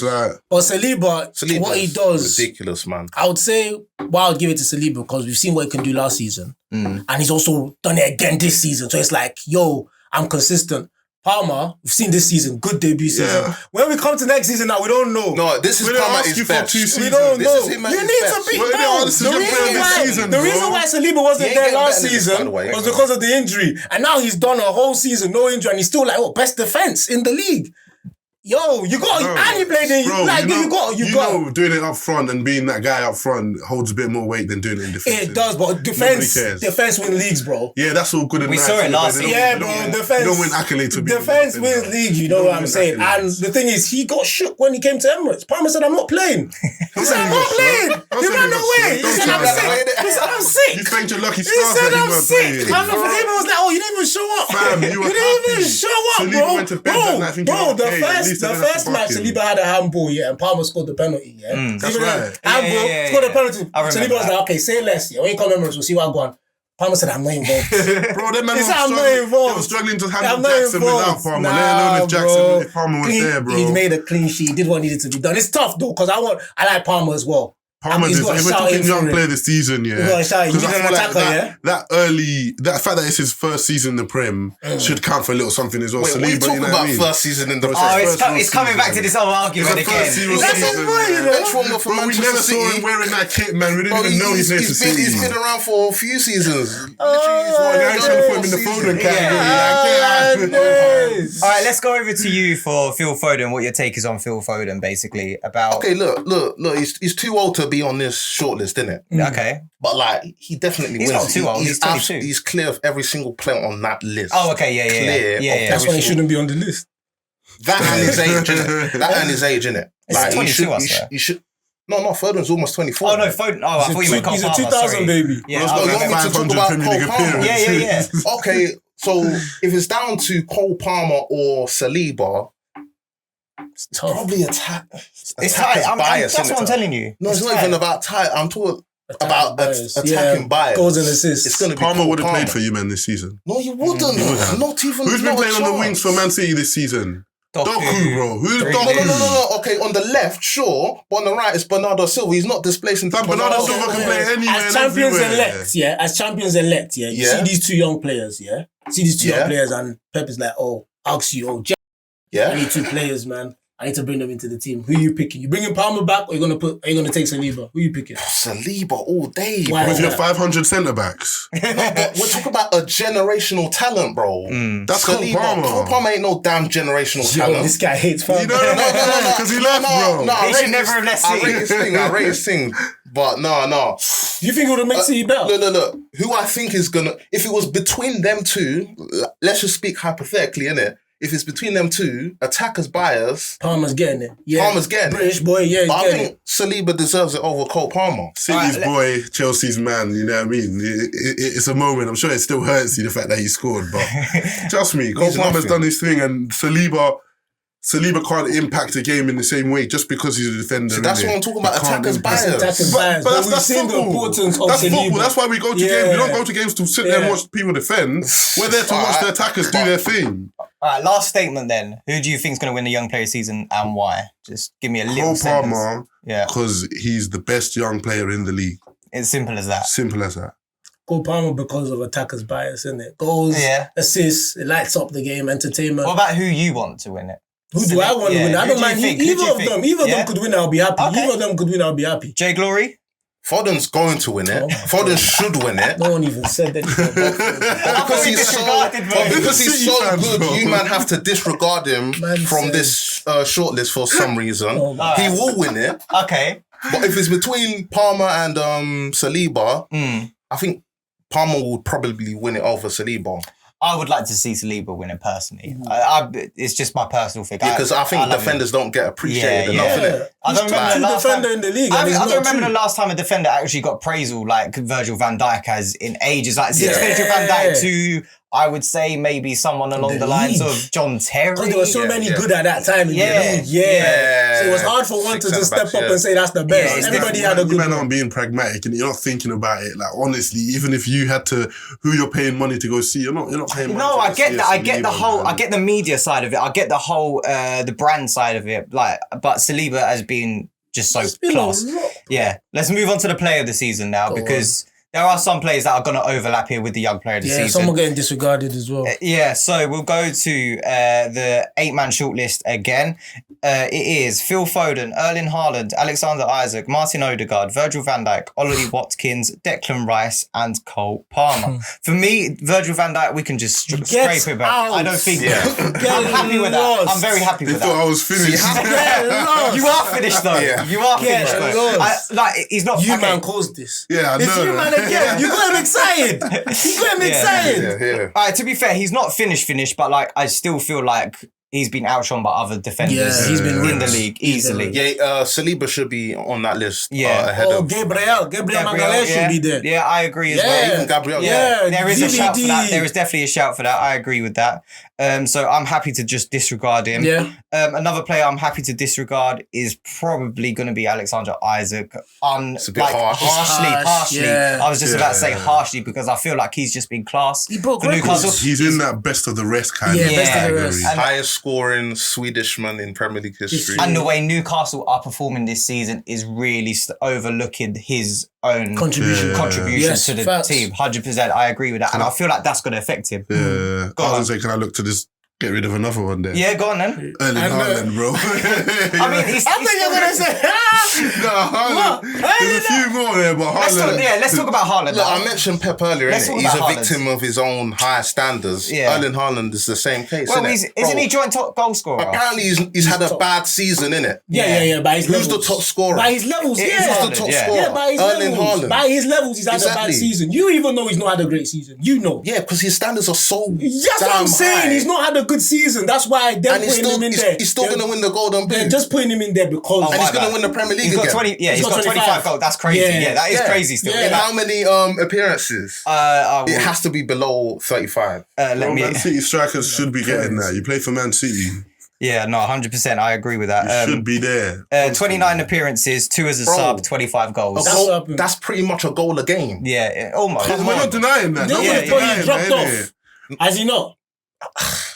But Saliba, what he does... ridiculous, man. I would say, I would give it to Saliba because we've seen what he can do last season. And he's also done it again this season. So it's like, I'm consistent. Palmer, we've seen this season, good debut season. Yeah. When we come to next season now, we don't know. No, this is Palmer at his best. We don't know. You need to be the reason why Saliba wasn't there last season was because of the injury. And now he's done a whole season, no injury, and he's still like, best defense in the league. Yo, you got, and he played in, you got. Doing it up front and being that guy up front holds a bit more weight than doing it in defense. It does, but defense wins leagues, bro. Yeah, that's all good and nice. We saw it last season. Yeah, bro, defense. You don't win accolades to be defense wins leagues, you know what I'm saying? And the thing is, he got shook when he came to Emirates. Palmer said, I'm not playing. He said, I'm not playing. He ran away. He said, I'm sick. He said, I'm sick. You thanked your lucky stars. He said, I'm sick. I'm not for him. I was like, you didn't even show up. You didn't even show up, bro. The first match, Saliba had a handball, and Palmer scored the penalty, That's right. Handball, scored the penalty. Saliba was like, okay, say less, When you come Emirates, we'll see what I'm going. Palmer said, I'm not involved. Bro, them men they were struggling to handle Jackson without Palmer. Let alone if Palmer was there, bro. He made a clean sheet. He did what needed to be done. It's tough, though, because I like Palmer as well. Palmer, He's if got a we're shout talking in young for it. player this season, yeah. He's got a shout. He's Because I an feel attacker, like that fact that it's his first season in the Prem should count for a little something as well. Wait, what are you Saliba, talking what about I mean? first season in the It's coming back to this whole argument It's the first again. season. Bro, we never saw him wearing that kit, man. We didn't even know he played for City. He's been around for a few seasons. Now he's trying to put him in the Foden category. All right, let's go over to you for Phil Foden. What your take is on Phil Foden, basically about. Okay, look. He's too old to be on this shortlist, isn't it? Okay. But like, he definitely He's wins. not too old. He's 22. He's clear of every single player on that list. Oh, okay, yeah. That's why he shouldn't be on the list. That and his age, innit? That and his age, innit? It's 22, I swear. He should. No, Foden's almost 24. Oh no, Foden. Oh, I thought you meant Cole He's a Palmer. 2000 sorry. baby. Yeah, No, you want me to talk about Cole Palmer? Yeah. Okay, so if it's down to Cole Palmer or Saliba, It's tough. probably It's tight. bias. That's what I'm telling you. No, it's not tight. even about tight. I'm talking about bias. attacking bias. Goals and assists. It's going to be Palmer Cole would have Palmer. played for you, man, this season. No, you wouldn't. You would have. Not even. Who's been not a playing on the chance. wings for Man City this season? Doku, bro. Who's Really? Doku? No. Okay, on the left, sure, but on the right, it's Bernardo Silva. He's not displacing. Fam, Bernardo Silva can play anywhere As and champions everywhere. elect, you Yeah. see these two young players, Yeah. and Pep is like, ask you, I Yeah. need two players, man. I need to bring them into the team. Who are you picking? You bringing Palmer back, or are you gonna take Saliba? Who are you picking? Saliba all day. Why? With Bro. your 500 centre backs. No, but we're talking about a generational talent, bro. That's Cole Palmer. Cole Palmer ain't no damn generational Yo, talent. this guy hates You Palmer. know, because he left, bro. No, He should never have left I City. rate his thing. But no. You think it would have made City better? Look. Who I think is gonna, if it was between them two, let's just speak hypothetically, innit? If it's between them two, attackers bias, Palmer's getting it. Yeah. Palmer's getting it. British boy, yeah, he's but I getting it. think Saliba deserves it over Cole Palmer. City's boy, Chelsea's man, you know what I mean? It's a moment. I'm sure it still hurts you, the fact that he scored, but trust me, Cole He's Palmer's nothing. done his thing, and Saliba can't impact a game in the same way just because he's a defender. So that's innit? what I'm talking about, He can't attackers impact- bias. Attacking bias. But we've that's seen the football. importance of That's Saliba. football. That's why we go to games. We don't go to games to sit there and watch people defend. We're there to watch the attackers do their thing. All right, last statement then. Who do you think is going to win the Young Player season and why? Just give me a little Cole sentence. Palmer, Yeah, because he's the best young player in the league. it's simple as that. Simple as that. Cole Palmer because of attackers bias, isn't it? Goals, Yeah. assists, it lights up the game, entertainment. What about who you want to win it? Who do I want to Yeah, win? I who don't do you mind. think? Who do Either you of think? them. Either of Yeah? them could win, I'll be happy. Okay. Either of them could win, I'll be happy. Jay Glory? Foden's going to win it. Foden should win it. No one even said that. Because he's so, disregarded, bro. because he's City so fans, good, bro. you man have to disregard him Man from said- this shortlist for some reason. Oh, my He will win it. Okay. But if it's between Palmer and Saliba, Mm. I think Palmer would probably win it over Saliba. I would like to see Saliba win it personally. It's just my personal thing. Because I think love defenders don't get appreciated Yeah, enough, yeah. innit? I don't remember the He's last defender time. in the league. I and it's don't not remember true. the last time a defender actually got praisal like Virgil van Dijk has in ages. Like since Yeah. Virgil van Dijk to, I would say maybe someone along the lines league. of John Terry. Because there were so many yeah. good at that time in Yeah. the league. Yeah. So it was Yeah. hard for one to Six just step centre-backs, up yeah. and say that's the best. Yeah, it's Everybody different. had a You good men one. aren't being pragmatic and you're not thinking about it. Like honestly, even if you had to, who you're paying money to go see, you're not paying money. No, to I go get see that. a I get the Saliba, whole. man. I get the media side of it. I get the whole, the brand side of it. Like, but Saliba has been just so It's been a class. lot. Yeah. Let's move on to the player of the season now Go because there are some players that are going to overlap here with the young player of the Yeah, season. someone getting disregarded as well. Yeah, so we'll go to the 8-man shortlist again. It is Phil Foden, Erling Haaland, Alexander Isak, Martin Odegaard, Virgil van Dijk, Ollie Watkins, Declan Rice, and Cole Palmer. For me, Virgil van Dijk, we can just scrape it back. out. I don't think. Yeah. I'm happy with that. lost. I'm very happy They with thought I that. was finished. You are finished though. Yeah. You are Get finished though. lost. Like he's not. You okay. man caused this. Yeah, I It's know. you man again. You got him excited. You got him excited. Yeah. All right, to be fair, he's not finished, but like I still feel like he's been outshone by other defenders Yeah, he's been in the ripped. league He's been easily. Yeah, Saliba should be on that list. Yeah. Ahead Oh, of Gabriel Magalhaes should be there. Yeah, I agree as Yeah. well. even Gabriel. Yeah. There is a shout for DVD. that. There is definitely a shout for that. I agree with that. So I'm happy to just disregard him. Yeah. Another player I'm happy to disregard is probably going to be Alexander Isak. It's a bit harsh. Harshly. Yeah. I was just about to say harshly because I feel like he's just been class. He broke for records. Newcastle. He's in that best of the rest kind Yeah, of best of the category. rest. And- Highest scoring Swedish man in Premier League history. And the way Newcastle are performing this season is really overlooking his own contribution Yes, to the facts. team. 100%. I agree with that. And I feel like that's going to affect him. Yeah. Go I on. was going to say, can I look to this? Get rid of another one there. Yeah, go on then. Erling Haaland, bro. I mean, he's I think you're gonna say. No, Haaland. There's a few more there, but Haaland. Let's talk about Haaland. Look, I mentioned Pep earlier, Let's innit? talk He's a about Haaland. victim of his own high standards. Yeah. Erling Haaland is the same case, Well, innit? isn't he joint top goal scorer? Apparently, he's had a bad season, innit? Yeah. By his Who's levels. the top scorer? By his levels, It is yeah. Who's the top Yeah. scorer? Yeah, by his Erling levels. Haaland. By his levels, he's had a bad Exactly. season. You even know he's not had a great season. You know. Yeah, because his standards are so That's damn what I'm saying. high. He's not had a good season. That's why they're And he's putting still, him in there. he's still going to win the Golden They're Boot. just putting him in there because. And he's going to win the Premier League He's got again. 20. Yeah, he's got 25 goals. That's crazy. Yeah. Yeah, that is Yeah. crazy still. Yeah. In how many appearances? It has to be below 35. Let me. Man City strikers should be getting that. You play for Man City. Yeah, no, 100%. I agree with that. You should be there. 29 appearances, 2 as a sub, 25 goals. That's pretty much a goal a game. Yeah, almost. We're not denying that. Nobody Nobody's thought denying he dropped that, off. innit? Has he not?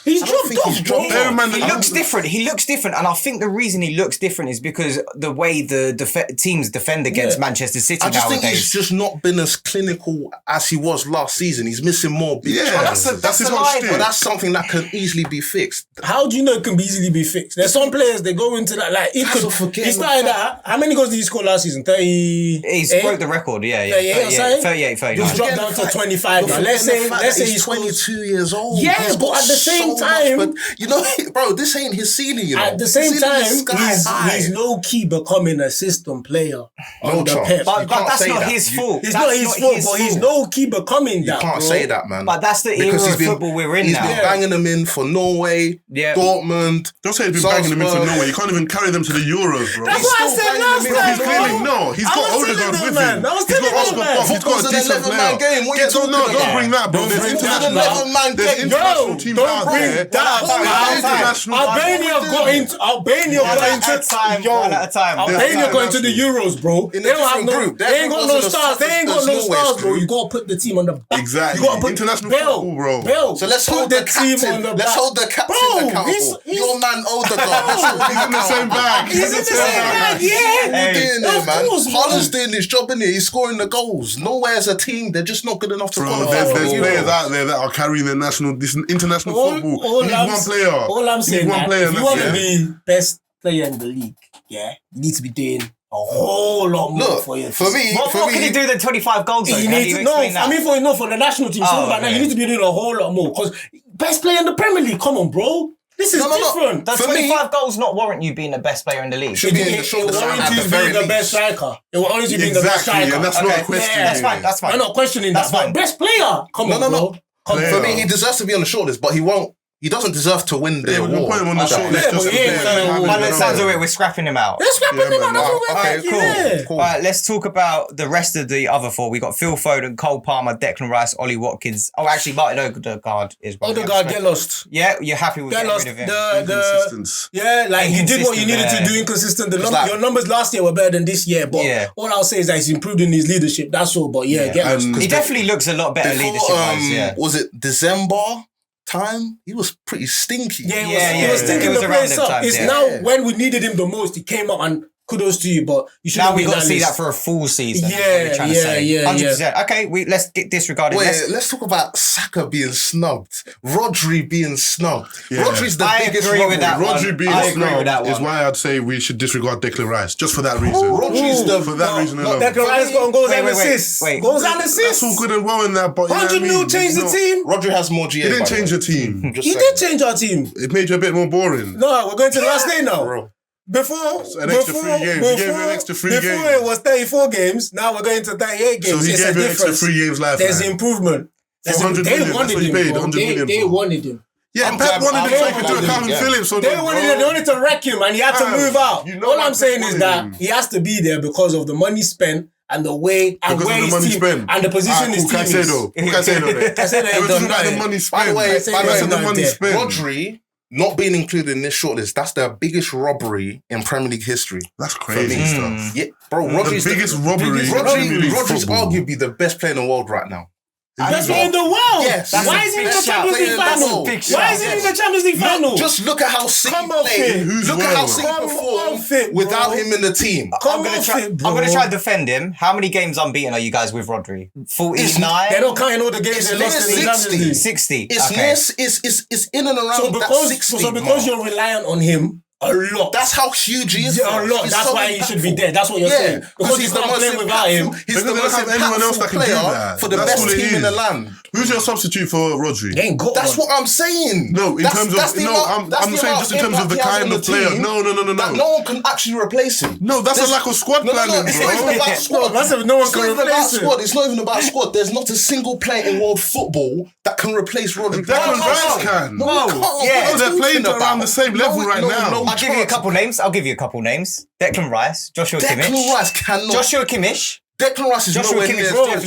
He's dropped off, bro. He looks different. He looks different, and I think the reason he looks different is because the way the teams defend against Manchester City I just nowadays. think he's just not been as clinical as he was last season. He's missing more big chances. that's his whole shtick. But that's something that can easily be fixed. How do you know it can be easily be fixed? There's some players they go into that like he Guys are could. forgetting He started that. How many goals did he score last season? 30. He's broke the record. Yeah. 38, 38, He's 39. dropped down to 25 now. Let's say he's 22 years old. Yeah, He's but got at the same so time- much, but you know, bro, this ain't his ceiling. You know, At the same His ceiling is time, sky high. he's low key becoming a system player under chance. Pep. But You can't that's say not that. his fault. It's That's not his fault, but he's low key becoming You that. can't bro. say that, man. But that's the era Because of football we're in he's now. been banging them in for Norway, Yeah. Dortmund. Don't say he's been banging them in for Salzburg. Norway. You can't even carry them to the Euros, bro. That's He's what I still said banging last them in. time, He's clearly bro. no. He's I got was telling Odegaard them, with man. him. I was He's got telling them, Oscar man. Bob. He's got a Football's an decent 11-man player. game. What are you talking about? Don't bring that, bro. Don't There's bring that, international. man. 11-man There's game. international Yo, teams don't out bring there. that. There's international. Albania got into Albania One got at into a time, yo. one at a time. Albania got into the Euros, bro. In a They don't have different no. group. They ain't got no Their stars. They ain't got group no was Norway's stars, bro. group. You gotta put the team on the back. Exactly. You gotta put International Bell, football, bro. Bell. So let's put hold the captain. Let's hold the captain Bro, accountable. he's- Your man Odegaard. Let's hold him He's in the same bag. He's in the same bag, yeah. Hey, doing there, of man. course, man. Holland's doing his job in here. He's scoring the goals. Norway as a team, they're just not good enough to Bro, qualify. there's for the players Euros. out there that are carrying the international football. All You need I'm one player. All I'm You saying, need one that player. if and you that's want to it. be best player in the league, yeah, you need to be doing a whole lot more Look, for you. for me, What can he do than 25 goals? Though? You Can need you to no. explain that? I mean, for the national team. So about now, okay. you need to be doing a whole lot more because best player in the Premier League. Come on, bro. This is No. different. Does For me- 25 goals not warrant you being the best player in the league? Should be in the It shoulders will at only the be very the best least. striker. It will only be the best Exactly, striker. and that's not a Okay, question. that's fine. That's fine. I'm not questioning That's that. fine. But best player. Come on, No. bro. Come Player. For me, he deserves to be on the shortlist, but he won't. He doesn't deserve to win the Yeah, we'll award. put him on the Okay. shortlist. Yeah, just but to he play ain't him. gonna win. But it sounds like we're scrapping him out. Let's scrap him man, out. That's what we're okay, back. cool. Yeah. Cool. All right, let's talk about the rest of the other four. We got Phil Foden, Cole Palmer, Declan Rice, Ollie Watkins. Oh, actually, Martin Odegaard is. Odegaard, get lost. Yeah, you're happy with Get getting lost. rid of him. Inconsistence. Yeah, like you did what you Inconsistent, needed to yeah. do. Inconsistent. like- Your numbers last year were better than this year, but Yeah. all I'll say is that he's improved in his leadership. That's all. But yeah, get lost. And He definitely looks a lot better Before, leadership-wise. Yeah. was it December time? He was pretty stinky. Yeah, he Yeah, was yeah, thinking it was the around place them up. times, It's yeah. now Yeah. when we needed him the most, he came up and kudos to you, but you should Now have we been got to that see list. that for a full season. Yeah, is what you're trying to yeah, say. yeah, 100%. Okay, let's get disregarded. Wait, let's talk about Saka being snubbed. Rodri being snubbed. Yeah. Rodri's the I biggest agree with robbery. that one. Rodri being I agree with snubbed that is one. why I'd say we should disregard Declan Rice, just for that reason. Rodri's the For that reason alone. Declan Rice got goals Wait, and wait, wait, assists. wait. Goals and That's assists. all good and well in that, but you know what I 100 mean? mil changed the It's team. Rodri has more GA. It didn't by the change way. the team. Just He saying. did change our team. It made you a bit more boring. No, we're going to the last day now. Bro. Before, an extra 3 games. He gave you an extra 3 before games. it was 34 games. Now we're going to 38 games. So he It's gave a you an extra difference. 3 games life. There's improvement. For 100 they million, wanted that's what he him. paid, bro. 100 million They for. wanted him. Yeah, I'm Pep glad- wanted I'm him so he glad could do a he Calvin did, Phillips on They him, wanted bro. him. They wanted to wreck him, and he had to Fam, move out. you know All why I'm Pep saying is wanted that him. he has to be there because of the money spent and the way and Because where of the his money team spent. and the position Alright, his cool, team is. Caicedo. Who Caicedo there? Caicedo ain't They were done talking about the nothing. money By spent. the way, Because of the money there. spent. Rodri not being included in this shortlist, that's the biggest robbery in Premier League history. That's crazy me. stuff. Yeah, bro, Rodri's biggest robbery in Premier League Rodri's football. arguably the best player in the world right now. Best player in the world. Yes. Why is he in the Champions League final? Why is he in the Champions League final? Just look at how City played. Look at how City performed without him in the team. I'm gonna try and defend him. How many games unbeaten are you guys with Rodri? 49. They're not counting all the games they lost in the Champions League. 60. It's in and around that 60. So because you're reliant on him a lot. That's how huge he is. Yeah, a lot. That's why he should be there. That's what you're saying. Because he's not playing without him. He's the most impactful player for the best team in the land. Who's your substitute for Rodri? That's what I'm saying. No, in terms of I'm saying just in terms of the kind of player. No. That no one can actually replace him. No, that's a lack of squad planning, it's not even about squad. No one can replace him. It's not even about squad. There's not a single player in world football that can replace Rodri. Declan Rice can. They're playing around the same level right now. I'll give you a couple names. Declan Rice, Joshua Kimmich. Declan Rice cannot. Joshua Kimmich. Declan Rice is nowhere near. Bro,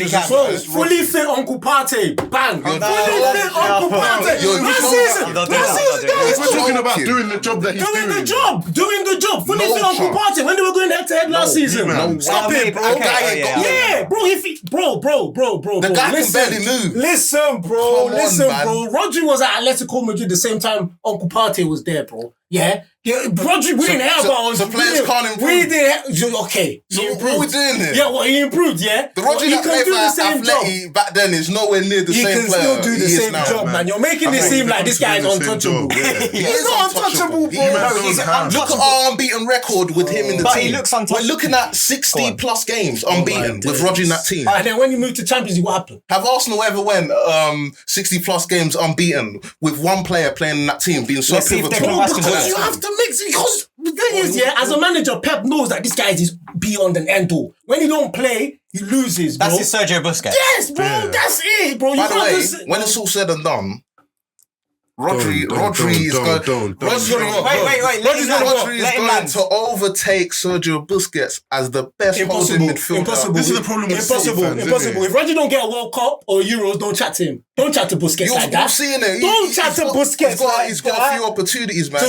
fully fit Uncle Partey. Bang. Fully fit Uncle Partey. We're talking about doing the job that he's doing. Doing the job. Fully fit Uncle Partey. When they were going head-to-head last season. Stop it, bro. Yeah, bro. The guy can barely move. Listen, bro. Rodri was at Atletico Madrid the same time Uncle Partey was there, bro. Yeah. Rodri, we didn't have about so players can't improve. We didn't. Okay. So what are we doing here? Yeah, well, he improved, yeah. The Rodri that played for Atleti back then is nowhere near the same player. He can still do the same job, man. You're making it seem like this guy is untouchable. He's not untouchable, bro. Look at our unbeaten record with him in the team. But he looks untouchable. We're looking at 60 plus games unbeaten with Rodri in that team. And then when you move to Champions League, what happened? Have Arsenal ever went 60 plus games unbeaten with one player playing in that team being so pivotal? Because you have to mix it. Because the thing is, as a manager, Pep knows that this guy is beyond an end all. When he don't play, he loses, bro. That's his Sergio Busquets. Yes, bro. Yeah. That's it, bro. By the way, when it's all said and done, Rodri is going. Rodri is going to overtake Sergio Busquets as the best holding midfielder. Impossible. This is the problem with Impossible. If Rodri don't get a World Cup or Euros, don't chat to him. Don't chat to Busquets like that. You're seeing it. Don't chat to Busquets. He's got a few opportunities, man.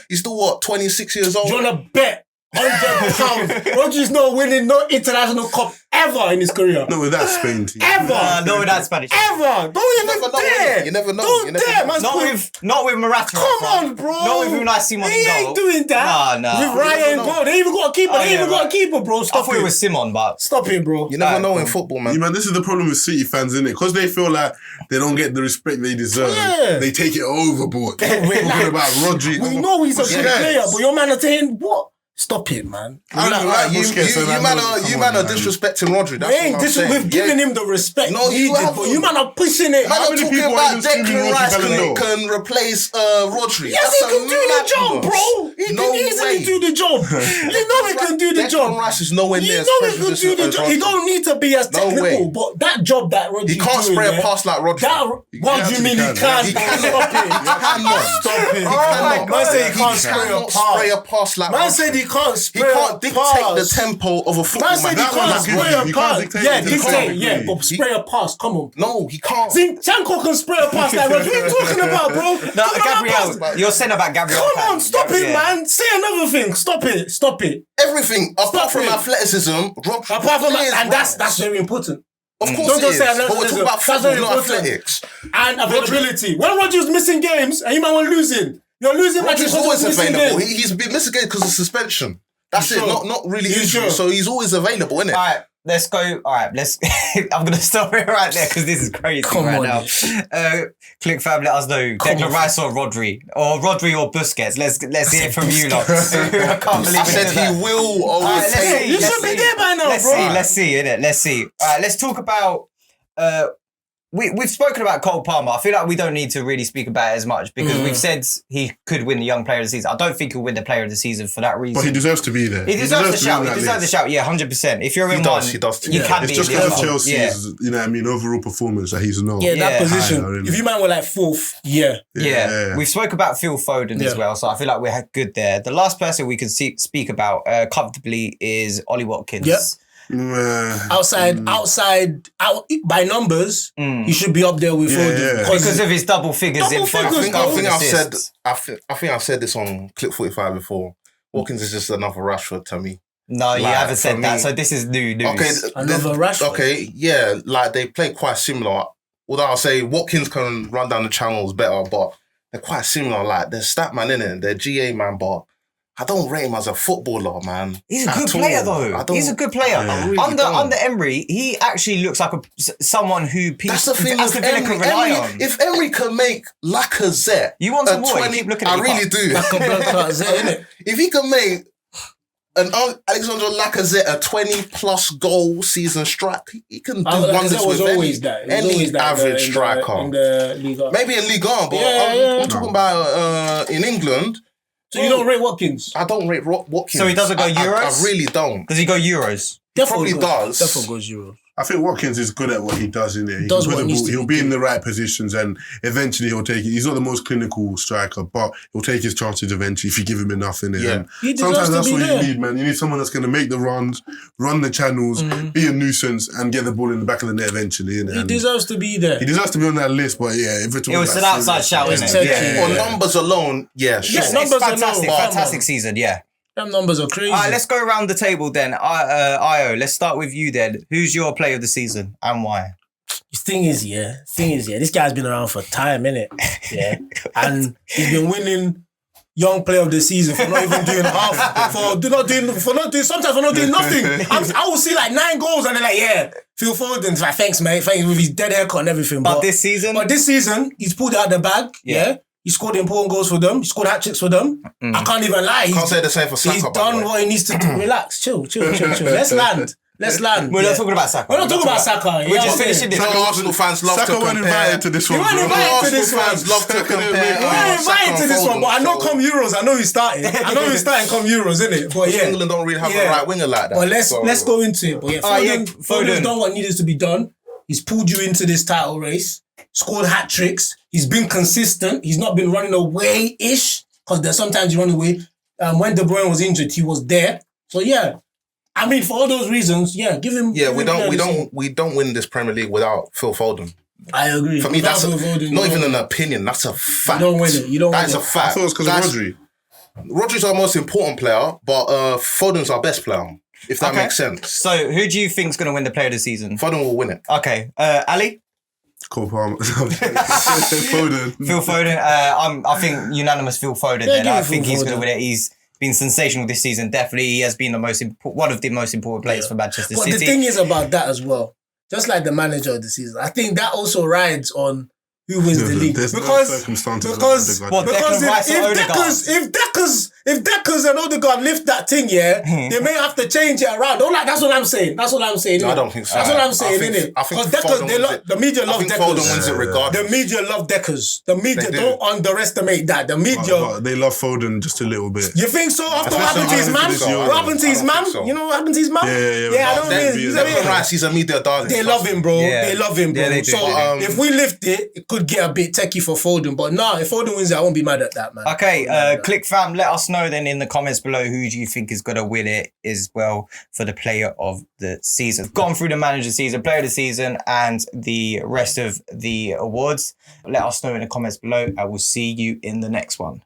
He's still what, 26 years old? Do you want to bet £100? Rodri's not winning no international cup ever in his career. No, with that Spain team. Ever. No, with that Spanish. Ever. Don't even dare. You never know. Don't dare, man. Not with Morata. Come on, bro. Not with Unai Simon. He ain't doing that. Nah. With Ryan, bro. They even got a keeper. Bro. Stop I thought it was Simon, but stop it, bro. You never know in football, man. Yeah, man, this is the problem with City fans, isn't it? Because they feel like they don't get the respect they deserve. Yeah. They take it overboard. Talking about Rodri. We know he's a good player, but your man are saying what? Stop it, man. You man are disrespecting Rodri. That's what I'm saying. We've given him the respect needed, but you man are pushing it. Man are talking about Declan Rice can replace Rodri. Yes, he can do the job, bro. He can easily do the job. You know he can do the job. Declan Rice is nowhere near as prejudiced as Rodri. He don't need to be as technical, but that job that Rodri he can't spray a pass like Rodri. What do you mean he can't? He cannot. Stop it. Man said he can't spray a pass like Rodri. Man said he can't spray a pass. He can't dictate the tempo of a football match. Man said he can't spray a pass. Yeah, dictate. But spray a pass. Come on. No, he can't. Zinchenko can spray a pass like Rodri. What are you talking about, bro? No, Gabriel. You're saying about Gabriel. Come on, stop it, man. Say another thing. Stop it. Everything apart from athleticism. Apart from that, and that's very important. Of course it is. But we're talking about football, not athletics. And availability. When Rodri's missing games and you man were losing. You're losing Rodri's always available. He's been missing games because of suspension. That's it. Not really injury. So he's always available, isn't it? All right. Let's go. All right, I'm going to stop it right there because this is crazy now. Clique fam, let us know. Declan Rice or Rodri? Or Rodri or Busquets? Let's hear it from you lot. I can't believe I said he will overtake. You should be there by now, bro. Let's see, innit? Let's see. All right, let's talk about... We've spoken about Cole Palmer. I feel like we don't need to really speak about it as much because we've said he could win the Young Player of the Season. I don't think he'll win the Player of the Season for that reason. But he deserves to be there. He deserves the shout. He deserves the shout. Yeah, 100%. If you're in one, he does too. You can be. It's just because of Chelsea's, overall performance that he's not. Yeah, that position. If you man were like fourth, yeah. We've spoke about Phil Foden as well, so I feel like we're good there. The last person we can speak about comfortably is Ollie Watkins. Yep. Outside by numbers, he should be up there with Foden because of his double figures. I think I've said this on Clip 45 before. Watkins is just another Rashford to me. No, you Like, haven't said for that. me- So this is new news. Okay, Another Rashford. Okay, yeah, like they play quite similar. Although I'll say Watkins can run down the channels better, but they're quite similar. Like they're stat man in it, they're GA man, but I don't rate him as a footballer, man. He's a good at all. player, though. He's a good player. I really under don't. Emery, he actually looks like someone who people That's the thing as with the Villa Emery. can rely on. If Emery can make Lacazette, You want some a more? You keep looking at I your really cup. do. Like a blood clot, innit? If he can make an Alexander Lacazette a 20+ goal season strike, he can do wonders Lacazette was with always that. He was any always that average in striker. in the Liga. Maybe in Ligue 1, but I'm talking about in England. So you don't rate Watkins? I don't rate Watkins. So he doesn't go Euros? I really don't. Does he go Euros? Probably does. Definitely goes Euros. I think Watkins is good at what he does in there. Does what needs to He'll be be in the right positions and eventually he'll take it. He's not the most clinical striker, but he'll take his chances eventually if you give him enough in it. Yeah. And He deserves sometimes to that's be what there. you need, man. You need someone that's going to make the runs, run the channels, be a nuisance, and get the ball in the back of the net eventually. Innit? He And deserves to be there. he deserves to be on that list, but yeah, if it's It was an outside shout, It's isn't it? techie. For numbers alone, yeah, sure. Yes, numbers alone, fantastic, come fantastic on. season, yeah. Them numbers are crazy. All right, let's go around the table then. Io, let's start with you then. Who's your player of the season and why? The thing is, this guy's been around for time, innit? Yeah. And he's been winning young player of the season for not even doing half, for not doing nothing. I will see like 9 goals and they're like, yeah, Phil Foden's like, thanks, mate, thanks with his dead haircut and everything. But this season? But this season, he's pulled out the bag, yeah. He scored important goals for them. He scored hat-tricks for them. I can't even lie. Can't say the same for Saka. He's by the done way. what he needs to do. Relax, chill. Let's land. We're not talking about Saka. We're not talking about Saka. We're just finishing this. Some Arsenal fans love Saka to weren't compare. invited to this one, weren't bro. invited to Arsenal this one. fans love to compare. We're Saka invited to and this one, but I know Foden, come Euros. I know he's starting. come Euros, innit? But yeah, England don't really have a right winger like that. But so- let's go into it. But yeah, Foden's Foden. done what needed to be done. He's pulled you into this title race. Scored hat tricks. He's been consistent. He's not been running away-ish because there's sometimes you run away. When De Bruyne was injured, he was there. So yeah. I mean, for all those reasons, yeah, give him. Yeah, give we him don't win this Premier League without Phil Foden. I agree. For me, Without that's Phil Foden, you not even don't- an opinion. That's a fact. You don't win it. You don't That win is it. a fact. I thought it was because of Rodri. Rodri's our most important player, but Foden's our best player. If that Okay. makes sense. So who do you think's going to win the player of the season? Foden will win it. Okay. Ali? Cole Palmer. Foden. Phil Foden. I think unanimous Phil Foden then. give I it think Phil he's going Foden. to win it. He's been sensational this season. Definitely, he has been one of the most important players for Manchester But City. the thing is about that as well, just like the manager of the season, I think that also rides on who wins the league. There's no Because circumstances. What, Declan Rice or if Deckers and Odegaard lift that thing, yeah, they may have to change it around. That's what I'm saying. No, I innit? don't think so. That's what I'm saying, I think- innit? I think Because Foden wins it. the media I love think Foden Deckers. wins it regardless. The media love Deckers. The media They do. don't underestimate that. The media. But they love Foden just a little bit. You think so? After what happened to his man? Especially What happened to his I don't man? think so. You know what happened to his man? Yeah, I don't Then- mean. Declan Rice, he's a media darling. They love him, bro. Yeah. They love him, bro. Yeah, they do, So they do. if we lift it, it could get a bit techie for Foden. But nah, if Foden wins it, I won't be mad at that, man. Okay, Click fam, let us know then in the comments below who do you think is going to win it as well for the player of the season. Gone through the manager season, player of the season, and the rest of the awards. Let us know in the comments below. I will see you in the next one.